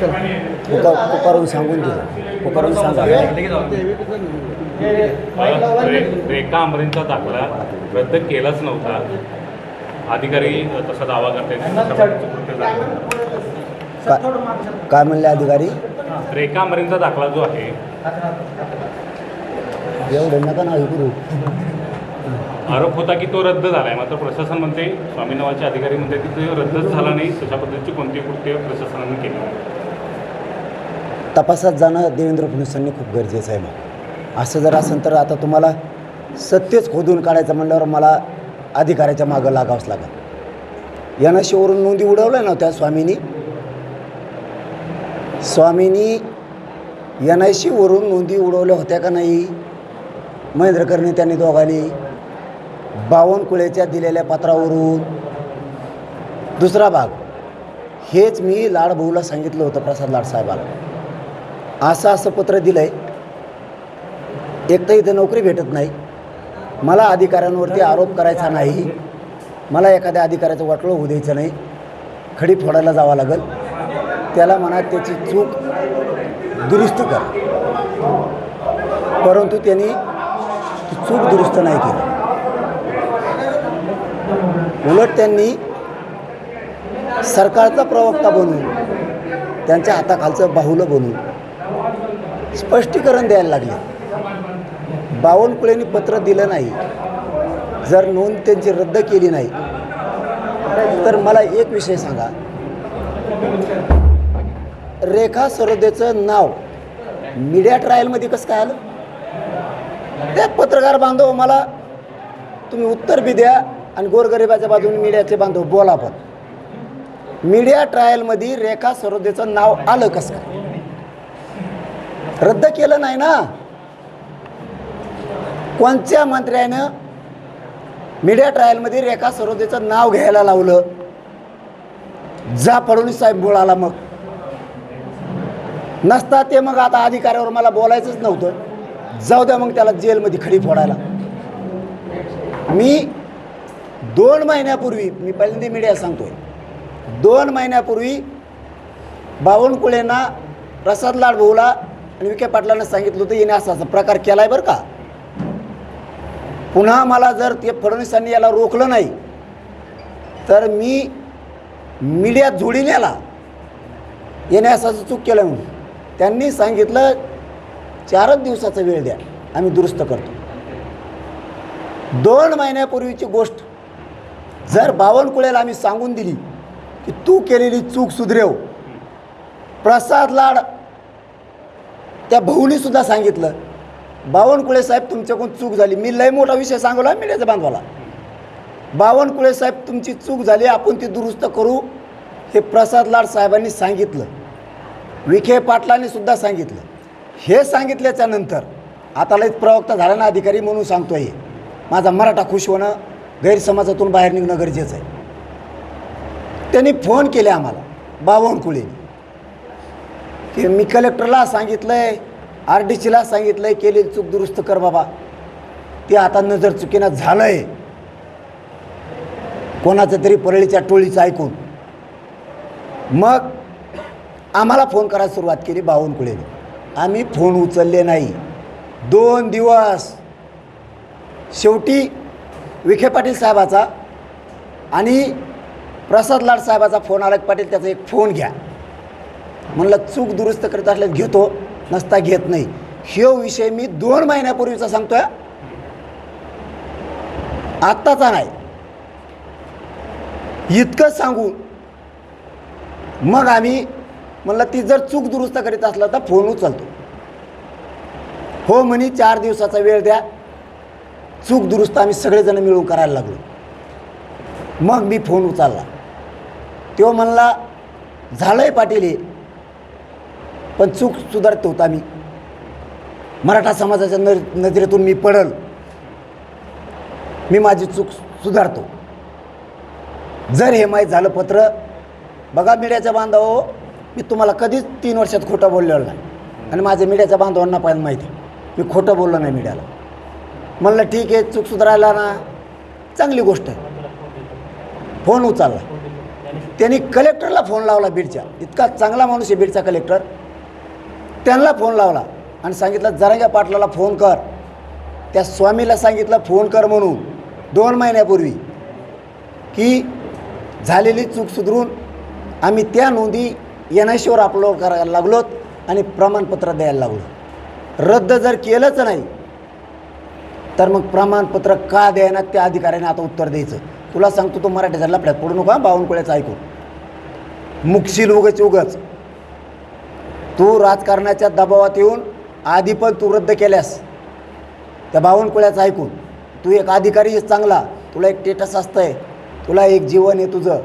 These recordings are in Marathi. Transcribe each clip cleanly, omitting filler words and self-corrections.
पुकारून सांगून दिलं, पुकारून सांगा. रेखा आंबरेंचा दाखला रद्द केलाच नव्हता, अधिकारी तसा दावा करते. काय म्हणले अधिकारी? रेखा आंबरेंचा दाखला जो आहे एवढं नका ना करू. आरोप होता की तो रद्द झाला आहे, मात्र प्रशासन म्हणते, स्वामी नावाचे अधिकारी म्हणते की तो रद्दच झाला नाही, तशा पद्धतीची कोणती कृत्य प्रशासनाने केली. तपासात जाणं देवेंद्र फडणवीसांनी खूप गरजेचं आहे. मग असं जर असेल तर आता तुम्हाला सत्यच खोदून काढायचं म्हणल्यावर मला अधिकाऱ्याच्या मागं लागावंच लागेल. NIC-वरून नोंदी उडवल्या नव्हत्या स्वामींनी NIC-वरून नोंदी उडवल्या होत्या का नाही? महेंद्रकरनी त्यांनी दोघांनी बावनकुळेच्या दिलेल्या पत्रावरून. दुसरा भाग, हेच मी लाडभाऊला सांगितलं होतं, प्रसाद लाड साहेबाला, असं पत्र दिलं आहे. एक तर इथं नोकरी भेटत नाही, मला अधिकाऱ्यांवरती आरोप करायचा नाही, मला एखाद्या अधिकाऱ्याचं वाटलं होऊ द्यायचं नाही, खडी फोडायला जावं लागेल, त्याला म्हणा त्याची चूक दुरुस्त कर. परंतु त्यांनी ती चूक दुरुस्त नाही केली. उलट त्यांनी सरकारचा प्रवक्ता बनून, त्यांच्या हाताखालचं बाहुलं बनून स्पष्टीकरण द्यायला लागले. बावनकुळेंनी पत्र दिलं नाही, जर नोंद त्यांची रद्द केली नाही तर मला एक विषय सांगा, रेखा सरोदेचं नाव मीडिया ट्रायलमध्ये कसं काय आलं? त्या पत्रकार बांधव मला तुम्ही उत्तर बी द्या आणि गोरगरिबाच्या बाजूने मीडियाचे बांधव बोला. पण मीडिया ट्रायलमध्ये रेखा सरोदेचं नाव आलं कसं काय? रद्द केलं नाही ना. कोणत्या मंत्र्यानं मीडिया ट्रायलमध्ये रेखा सरोदेचं नाव घ्यायला लावलं? जा फडणवीस साहेब बोलायला. मग नसता ते मग आता अधिकाऱ्यावर मला बोलायचंच नव्हतं, जाऊ द्या मग त्याला जेलमध्ये खडी फोडायला. मी 2 महिन्यापूर्वी, मी पहिल्यांदा मीडिया सांगतोय, 2 महिन्यापूर्वी बावनकुळेंना, प्रसाद लाडभाऊला आणि विखे पाटलांना सांगितलं होतं याने असा प्रकार केला आहे बरं का. पुन्हा मला जर ते फडणवीसांनी याला रोखलं नाही तर मी मीडियात जोडीन याला, याने असं चूक केलं म्हणून. त्यांनी सांगितलं 4 दिवसाचा वेळ द्या, आम्ही दुरुस्त करतो. 2 महिन्यापूर्वीची गोष्ट जर बावनकुळेला आम्ही सांगून दिली की तू केलेली चूक सुधरव, प्रसाद लाड त्या भाऊनीसुद्धा सांगितलं, बावनकुळे साहेब तुमच्याकडून चूक झाली. मी लय मोठा विषय सांगला मीडियाच्या बांधवाला, बावनकुळे साहेब तुमची चूक झाली, आपण ती दुरुस्त करू. हे प्रसाद लाड साहेबांनी सांगितलं, विखे पाटलांनी सुद्धा सांगितलं. हे सांगितल्याच्या नंतर आता लयच प्रवक्ता झाला ना अधिकारी म्हणून सांगतो आहे, माझा मराठा खुश होणं, गैरसमाजातून बाहेर निघणं गरजेचं आहे. त्यांनी फोन केले आम्हाला बावनकुळेंनी की मी कलेक्टरला सांगितलं आहे, RDCला सांगितलं आहे, केलेली चूक दुरुस्त कर बाबा. ते आता नजर चुकीनं झालं आहे कोणाचं तरी परळीच्या टोळीचं ऐकून. मग आम्हाला फोन करायला सुरुवात केली बावनकुळेने. आम्ही फोन उचलले नाही 2 दिवस. शेवटी विखे पाटील साहेबाचा आणि प्रसाद लाड साहेबाचा फोन आला. पाटील त्याचा एक फोन घ्या म्हणलं, चूक दुरुस्त करत असल्यास घेतो, नसता घेत नाही. हे विषय मी 2 महिन्यापूर्वीचा सांगतोय, आत्ताचा नाही. इतकं सांगून मग आम्ही म्हणलं ती जर चूक दुरुस्त करीत असला तर फोन उचलतो. हो म्हणे 4 दिवसाचा वेळ द्या, चूक दुरुस्त आम्ही सगळेजण मिळून करायला लागलो. मग मी फोन उचलला. तो म्हणला झालंय पाटील हे, पण चूक सुधारत होता मी, मराठा समाजाच्या नजरेतून मी पडल, मी माझी चूक सुधारतो. जर हे माहीत झालं पत्र, बघा मीडियाच्या बांधव, मी तुम्हाला कधीच 3 वर्षात खोटं बोललेलं नाही आणि माझ्या मीडियाच्या बांधवांना पण माहिती मी खोटं बोललो नाही मीडियाला. म्हणलं ठीक आहे, चूक सुधारायला ना चांगली गोष्ट आहे. फोन उचलला. त्यांनी कलेक्टरला फोन लावला बीडच्या, इतका चांगला माणूस आहे बीडचा कलेक्टर, त्यांना फोन लावला आणि सांगितलं जरांगे पाटलाला फोन कर. त्या स्वामीला सांगितलं फोन कर म्हणून 2 महिन्यापूर्वी, की झालेली चूक सुधरून आम्ही त्या नोंदी NICवर अपलोड करायला लागलोत आणि प्रमाणपत्र द्यायला लागलो. रद्द जर केलंच नाही तर मग प्रमाणपत्र का द्यायना त्या अधिकाऱ्याने आता उत्तर द्यायचं. तुला सांगतो, तो मराठीचा लफड्यात पडू नका बावनकुळ्याचं ऐकून. मुकशील उगच. तू राजकारणाच्या दबावात येऊन आधी पण तू रद्द केल्यास त्या बावनकुळ्याचं ऐकून. तू एक अधिकारी आहेस चांगला, तुला एक स्टेटस असतंय, तुला एक जीवन आहे तुझं,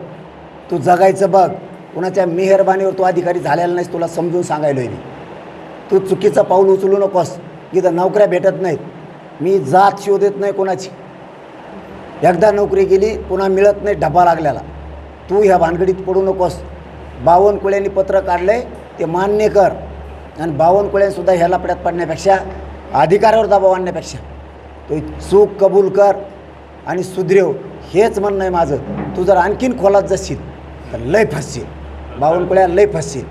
तू जगायचं बघ. कुणाच्या मेहरबानीवर तू अधिकारी झालेला नाहीस, तुला समजून सांगायलो आहे मी. तू चुकीचं पाऊल उचलू नकोस. इथं नोकऱ्या भेटत नाहीत, मी जात शोधत नाही कोणाची. एकदा नोकरी गेली पुन्हा मिळत नाही डबा लागल्याला. तू ह्या भानगडीत पडू नकोस. बावनकुळ्यांनी पत्र काढले ते मान्य कर आणि बावनकुळ्यांसुद्धा ह्या लफड्यात पडण्यापेक्षा, अधिकाऱ्यावर दबाव आणण्यापेक्षा तो चूक कबूल कर आणि सुधरेव, हेच म्हणणं आहे माझं. तू जर आणखीन खोलात जाशील तर लय फसशील, बावनकुळ्या लय फसशील.